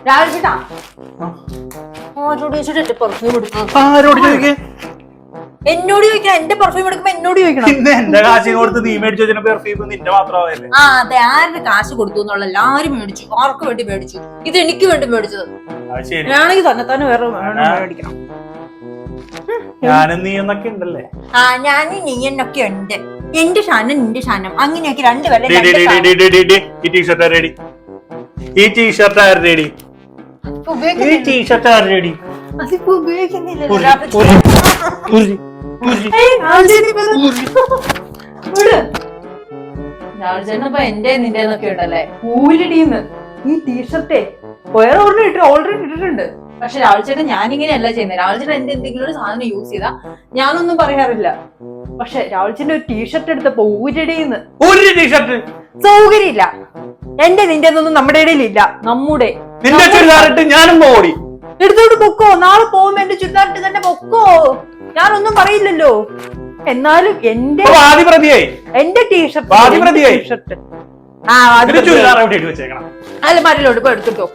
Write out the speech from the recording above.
രാവിലെ ചോദിച്ചിട്ട് പെർഫ്യൂം എടുക്കും. എന്നോട് ചോദിക്കണം. എന്റെ പെർഫ്യൂം എടുക്കുമ്പോ എന്നോട് ചോദിക്കണം. പിന്നെ എന്റെ കാശിന് കൊടുത്ത് നീ മേടിച്ചു വെച്ച പെർഫ്യൂം നിന്റെ മാത്രമല്ലേ? ആ അതെ, ആരുടെ കാശ് കൊടുത്തു എന്നുള്ള എല്ലാരും മേടിച്ചു. ആർക്ക് വേണ്ടി മേടിച്ചു? ഇത് എനിക്ക് വേണ്ടി മേടിച്ചത്. വേണമെങ്കിൽ തന്നെ വേറെ മേടിക്കണം. ഞാനും നീ എന്നൊക്കെ ഉണ്ടല്ലേ? ആ ഞാനും നീ എന്നൊക്കെ ഉണ്ട്. എന്റെ ഷാനം നിന്റെ ഷാനം അങ്ങനെയൊക്കെ രണ്ടുപേരെ. ഈ ടീഷർട്ട് റെഡി. ഈ ടീഷർട്ട് റെഡി. ഈ ടീഷർട്ട് റെഡി. അതിപ്പോ ഉപയോഗിക്കുന്നില്ല. എന്റെ നിന്റെ എന്നൊക്കെ ഉണ്ടല്ലേ? ഊരിടിന്ന് ഈ ടീഷർട്ടേ വേറെ ഓൾറെഡി ഇട്ടിട്ടുണ്ട്. പക്ഷെ രാഹുൽ ചേട്ടൻ ഞാനിങ്ങനെയല്ല ചെയ്യുന്നത്. രാഹുൽ ചേട്ടൻ എന്റെ എന്തെങ്കിലും ഒരു സാധനം യൂസ് ചെയ്താ ഞാനൊന്നും പറയാറില്ല. പക്ഷെ രാഹുൽ ചേട്ടൻ ഒരു ടീഷർട്ട് എടുത്തപ്പോ ഊരിടിന്ന്. ടീഷർട്ട് സൗകര്യമില്ല. എന്റെ നിന്റെ ഒന്നും നമ്മുടെ ഇടയിലില്ല. നമ്മുടെ ഞാനും പോടി എടുത്തോട്ട് പൊക്കോ. നാളെ പോകുമ്പോ എന്റെ ചുരിദാറിട്ട് തന്നെ പൊക്കോ. ഞാനൊന്നും പറയില്ലല്ലോ. എന്നാലും എന്റെ ടീഷർട്ട് ആ അല്ല മരലോട് ഇപ്പൊ എടുത്തിട്ടോ.